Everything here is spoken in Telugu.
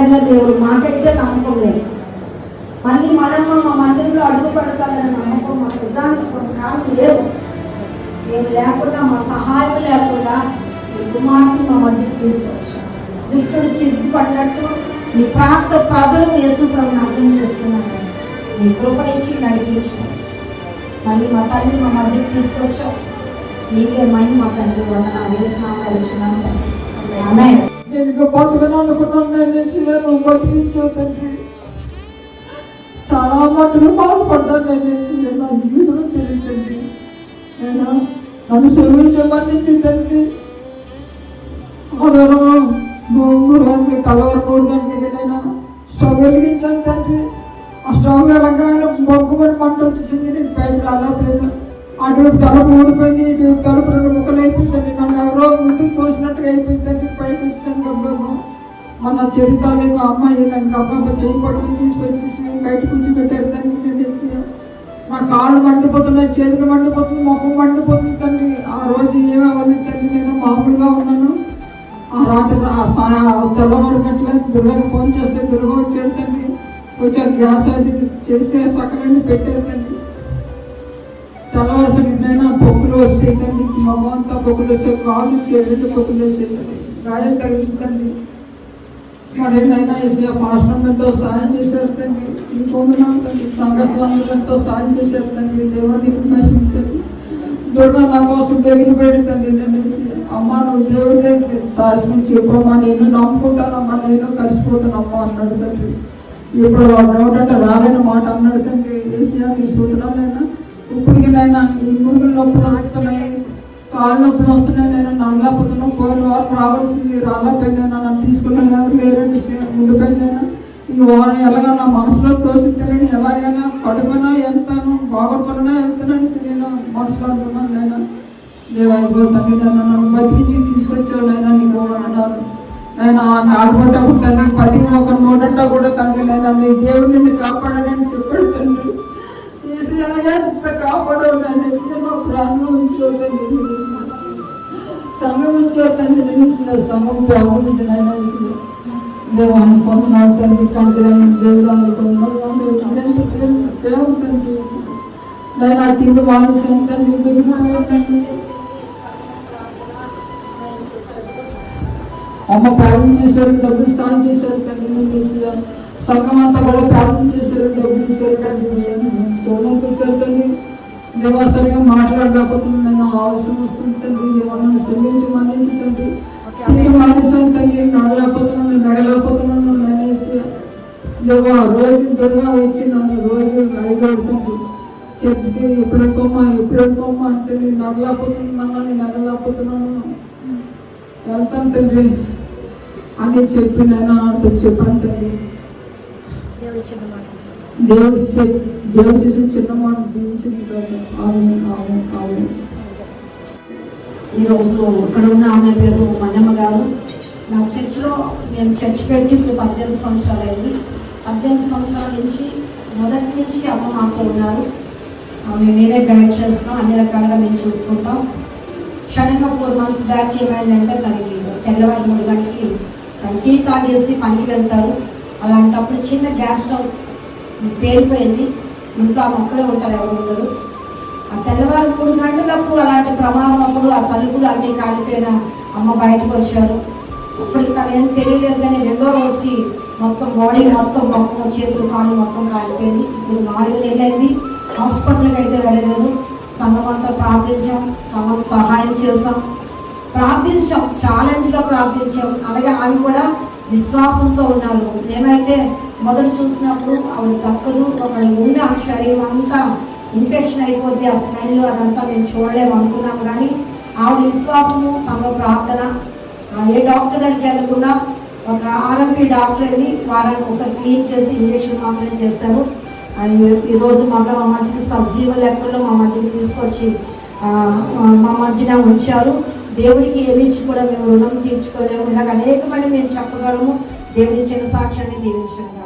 నిజంగా దేవుడు మాకైతే నమ్మకం లేదు. మళ్ళీ మనము మా మందిరంలో అడుగు పెడతాదని నమ్మకం మాకు నిజానికి కొంతకాలం లేదు. మేము లేకుండా, మా సహాయం లేకుండా ఈ కుమార్తె మా మధ్యకి తీసుకొచ్చాం. దుష్టుడు చిక్కుపడినట్టు మీ ప్రాంత ప్రజలు యేసుప్రభుని అర్థం చేసుకున్నాను. మీ కృపనిచ్చి నడిపించాం. మళ్ళీ మా తల్లి మా మధ్యకి తీసుకొచ్చాం. నీకే మహిమ మా తండ్రి వందనాలు వేసినామని అడుగుతున్నాను తండ్రి. ఆమేన్. నేను ఇంకా బతుకను అనుకున్నాను, నేను బతికించావు తండ్రి. చాలా మట్టుగా బాధపడ్డాను నేను, నా జీవితంలో తెలియదు తండ్రి. నేను నన్ను సేవించమని తండ్రి. అదను 3 గంటలకి తెల్లవారు 3 గంటలకి నేను స్టవ్ వెలిగించాను తండ్రి. ఆ స్టవ్ వెళ్ళగానే బొగ్గుమని మంట వచ్చేసింది. నేను పైకి రాలేకపోయాను. అటువైపు తలుపు ఊడిపోయింది, ఇటువైపు తలుపు 2 ముక్కలు అయిపోయిందండి. నన్ను ఎవరో ముందుకు తోసినట్టుగా అయిపోయిందండి. పైకి వచ్చాను గబ్బాబు. మన చరిత్రలేక అమ్మాయి నన్ను గబ్బాబు చేయి పట్టుకుని తీసుకొచ్చేసి బయట కూర్చోబెట్టారు తండ్రి. నేను నా కాళ్ళు మండిపోతున్నాయి, చేతులు మండిపోతుంది, ముఖం మండిపోతుంది తండ్రి. ఆ రోజు ఏమవ్వాలి తండ్రి, నేను మామూలుగా ఉన్నాను. ఆ రాత్రి తెల్లవారు గంటల దుర్గకి ఫోన్ చేస్తే దుర్గ వచ్చాడు తండ్రి. కొంచెం గ్యాస్ అది చేసే సకలన్నీ పెట్టారు తండ్రి. తెల్లవారుసరికైనా పొక్కులు వచ్చాయి తండ్రి. మొహం అంతా పొక్కులు వచ్చాయి, కాళ్ళు చేతులు పొక్కులు వచ్చాయి తండ్రి. గాయాలు తగ్గిందండి. మరి నైనా ఏసీ పాస్టర్ ఎంతో సాయం చేశారు తండ్రి. ఈ పొందున్నాం తండ్రి. సంఘస్థలందరూ ఎంతో సాయం చేశారు తండ్రి. దేవుడికి మహిమించండి. దుర్గా నా కోసం బెగిరిపోయాడు తండ్రి. నేను వేసి అమ్మ నువ్వు దేవుడి దగ్గర సాహసం చెప్పమ్మా, నేను నమ్ముకుంటానమ్మా, నేను కలిసిపోతానమ్మా అన్నాడు తండ్రి. ఇప్పుడు నోటంటే రాలేని మాట అన్నాడు తండ్రి. ఏసీఆ నీ సూత్రంనైనా ఇప్పటికి నైనా ఈ మురుగులు నొప్పులు వస్తున్నాయి, కాళ్ళు నొప్పులు వస్తున్నాయి. నేను నల్లపోతున్నాను. పోయిన వారం రావాల్సింది రాలేకపోయినా నన్ను తీసుకున్నాను. ఎవరు లేరండి ఉండిపోయినా. ఈ వారం ఎలాగ నా మనసులో తోసిద్దానని ఎలాగైనా పడిపోయినా వెళ్తాను, బాగోపోయినా వెళ్తానని నేను మనసులో అనుకున్నాను. నేను దేవాయితో తండ్రి నన్ను బతికించి తీసుకొచ్చావు నైనా నీకు అన్నారు. నేను ఆడుకుంటాము తండ్రి. 10 ఒక నోటంటా కూడా తండ్రి నేను నీ దేవుడి నుండి కాపాడని చెప్పాడు తండ్రి. ఎంత కాపాడవు అనేసి మా ప్రాణం ఉంచోతండి. సంఘం ఉంచోతండి. నేను సంఘం బాగుంది నైనా వేసిన దేవాన్ని కొన్నాడు తండ్రి. తండ్రి దేవుడు అందుకున్నాడు. ప్రేమ తండ్రి నేను తిండి మానేసాను తండ్రి. మిగిలిపోయిందండి. అమ్మ ప్రార్థన చేశారు, డబ్బులు సాయం చేశారు తండ్రి. నేను చేసాను. సంఘం అంతా కూడా ప్రార్థన చేశారు, డబ్బులు ఇచ్చారు తండ్రి. సోనంకి ఇచ్చారు తండ్రి. దేవాసరిగా మాట్లాడలేకపోతున్నాను. నేను అవసరం వస్తుంటుంది. దేవాన్ని శ్రమించి మన్నించి తండ్రి. తిరిగి మానేసాను తండ్రి. నడలేకపోతున్నాను, నెగలేకపోతున్నాను. నేనేసి దేవా రోజు త్వరగా వచ్చి నన్ను రోజు అడిగడుతుంది. చర్చికి ఎప్పుడు వెళ్తామా అంటే నేను నడలేకపోతున్నాను, నేను నెగలేకపోతున్నాను, వెళ్తాను తండ్రి అని చెప్పి నేను ఆడితో చెప్పాను తండ్రి. దేవుడు చేసిన చిన్న మాట దీవించింది కదా. ఈరోజు ఇక్కడ ఉన్న ఆమె పేరు మనమ్మ గారు. నా చర్చిలో మేము చర్చ్ పెట్టి ఇప్పుడు 18 సంవత్సరాలు అయింది. 18 సంవత్సరాల నుంచి మొదటి నుంచి అమ్మ మాతో ఉన్నారు. ఆమె నేనే గైడ్ చేస్తాం, అన్ని రకాలుగా మేము చూసుకుంటాం. క్షణంగా 4 months బ్యాక్ ఏమైందంటే తనకి తెల్లవారు 3 గంటలకి తను టీ తాగేసి పనికి వెళ్తారు. అలాంటప్పుడు చిన్న గ్యాస్ స్టవ్ పేలిపోయింది. ఇంట్లో ఆ మొక్కలే ఉంటారు, ఎవరు ఉండరు. ఆ తెల్లవారు 3 గంటలకు అలాంటి ప్రమాదం అప్పుడు ఆ తలుపులు అన్నీ కాలిపోయిన అమ్మ బయటకు వచ్చారు. ఇప్పటికి తను ఏం తెలియలేదు. కానీ 2వ రోజుకి మొత్తం బాడీ మొత్తం చేతులు కాళ్ళు మొత్తం కాలిపోయింది. ఇప్పుడు 4 నెలలైంది. హాస్పిటల్కి అయితే వెళ్ళలేదు. సంఘం అంతా ప్రార్థించాం, సంఘం సహాయం చేసాం, ప్రార్థించాం, ఛాలెంజ్గా ప్రార్థించాం. అలాగే ఆమె కూడా విశ్వాసంతో ఉన్నారు. మేమైతే మొదలు చూసినప్పుడు ఆవిడ దక్కదు, ఒక ఉండే ఆ శరీరం అంతా ఇన్ఫెక్షన్ అయిపోద్ది, ఆ స్మెల్ అదంతా మేము చూడలేము అనుకున్నాం. కానీ ఆవిడ విశ్వాసము, సంఘ ప్రార్థన, ఏ డాక్టర్ దగ్గరికి వెళ్ళకుండా ఒక ఆర్ఎంపీ డాక్టర్ వెళ్ళి వారానికి ఒకసారి క్లీన్ చేసి ఇంజక్షన్ మాత్రమే చేశారు. ఈరోజు మళ్ళీ మా మధ్యకి సజీవ లెక్కల్లో మా మధ్యకి తీసుకొచ్చి మా మధ్యన ఉంచారు. దేవుడికి ఏమిచ్చి కూడా మేము రుణం తీర్చుకోలేము. ఇలాగ అనేకమని మేము చెప్పగలము. దేవుడి ఇచ్చిన సాక్ష్యాన్ని దీవించండి.